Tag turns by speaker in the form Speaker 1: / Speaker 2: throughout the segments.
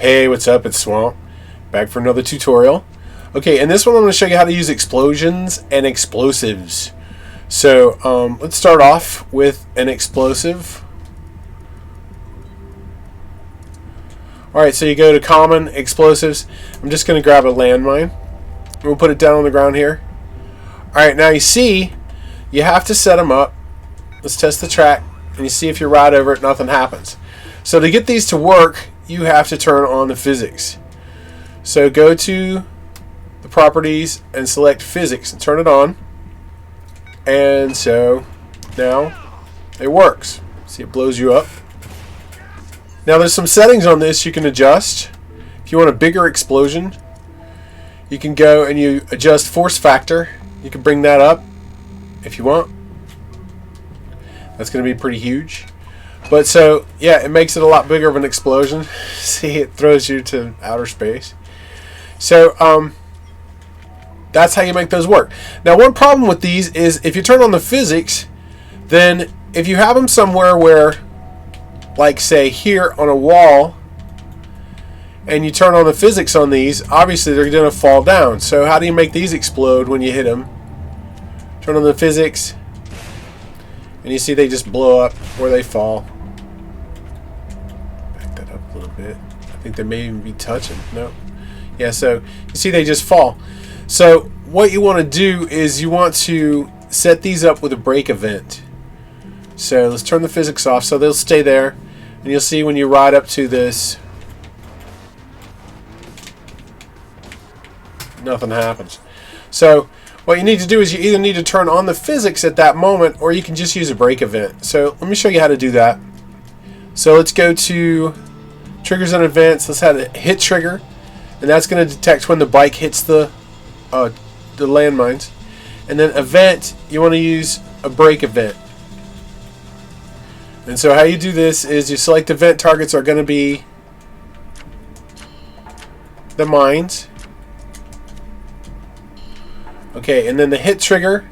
Speaker 1: Hey, what's up? It's Swamp. Back for another tutorial. Okay, in this one I'm going to show you how to use explosions and explosives. So, let's start off with an explosive. Alright, so you go to Common, Explosives. I'm just going to grab a landmine. We'll put it down on the ground here. Alright, now you see, you have to set them up. Let's test the track, and you see if you ride over it, nothing happens. So to get these to work, you have to turn on the physics. So go to the properties and select physics and turn it on. And so now it works. See, it blows you up. Now there's some settings on this you can adjust. If you want a bigger explosion, you can go and you adjust force factor. You can bring that up if you want. That's going to be pretty huge. But so, yeah, it makes it a lot bigger of an explosion. See, it throws you to outer space. So, that's how you make those work. Now, one problem with these is if you turn on the physics, then if you have them somewhere where, like, say, here on a wall, and you turn on the physics on these, obviously they're going to fall down. So how do you make these explode when you hit them? Turn on the physics, and you see they just blow up where they fall. Back that up a little bit. I think they may even be touching. No. Yeah, so you see they just fall. So what you want to do is you want to set these up with a break event. So let's turn the physics off so they'll stay there. And you'll see when you ride up to this, nothing happens. So what you need to do is you either need to turn on the physics at that moment, or you can just use a break event. So let me show you how to do that. So let's go to triggers and events. Let's have a hit trigger, and that's going to detect when the bike hits the landmines. And then event, you want to use a break event. And so how you do this is you select event targets are going to be the mines. Okay, and then the hit trigger,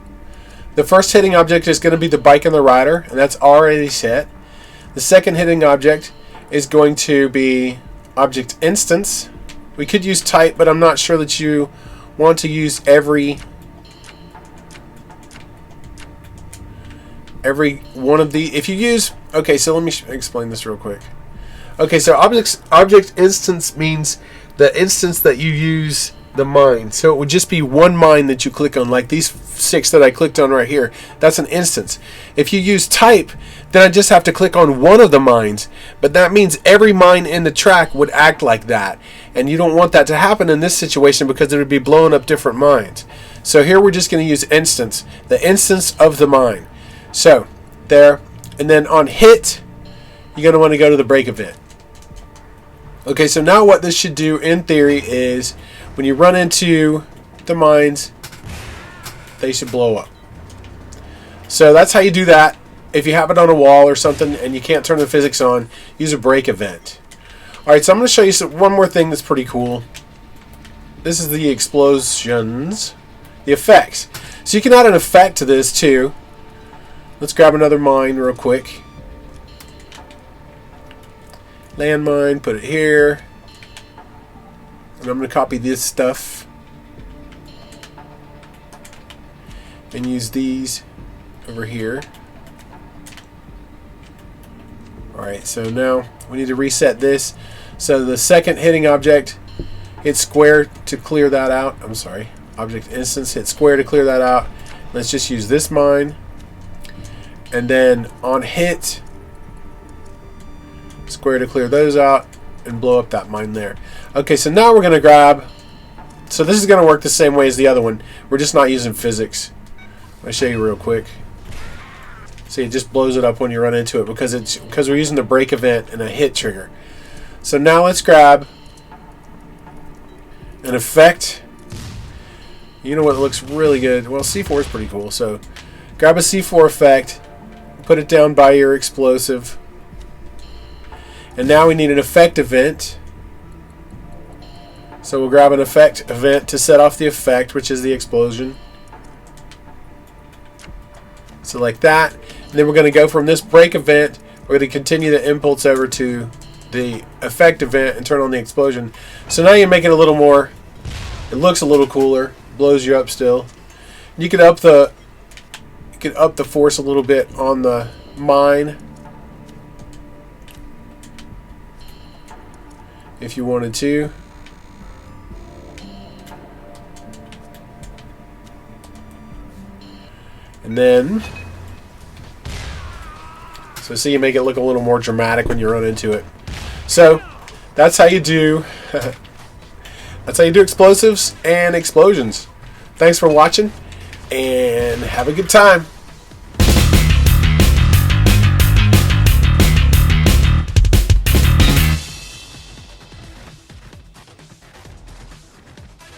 Speaker 1: the first hitting object is going to be the bike and the rider, and that's already set. The second hitting object is going to be object instance. We could use type, but I'm not sure that you want to use every one of the, if you use, okay, so let me explain this real quick. Okay, so object instance means the instance that you use the mine. So it would just be one mine that you click on, like these 6 that I clicked on right here. That's an instance. If you use type, then I just have to click on one of the mines, but that means every mine in the track would act like that, and you don't want that to happen in this situation because it would be blowing up different mines. So here we're just going to use instance, the instance of the mine. So there, and then on hit, you're going to want to go to the break event. Okay, so now what this should do in theory is when you run into the mines, they should blow up. So that's how you do that. If you have it on a wall or something and you can't turn the physics on, use a break event. Alright, so I'm going to show you one more thing that's pretty cool. This is the explosions, the effects. So you can add an effect to this too. Let's grab another mine real quick. Landmine, put it here. And I'm going to copy this stuff and use these over here. Alright, so now we need to reset this. So the second hitting object, hit square to clear that out. I'm sorry, object instance, hit square to clear that out. Let's just use this mine. And then on hit, square to clear those out and blow up that mine there. Okay, so now we're going to grab, so this is going to work the same way as the other one. We're just not using physics. I'll show you real quick. See, it just blows it up when you run into it because we're using the break event and a hit trigger. So now let's grab an effect. You know what looks really good? Well, C4 is pretty cool. So grab a C4 effect, put it down by your explosive. And now we need an effect event. So we'll grab an effect event to set off the effect, which is the explosion. So like that. And then we're going to go from this break event, we're going to continue the impulse over to the effect event and turn on the explosion. So now you make it a little more, it looks a little cooler, blows you up still. You could up the force a little bit on the mine if you wanted to. And then, so see, you make it look a little more dramatic when you run into it. So that's how you do that's how you do explosives and explosions. Thanks for watching and have a good time.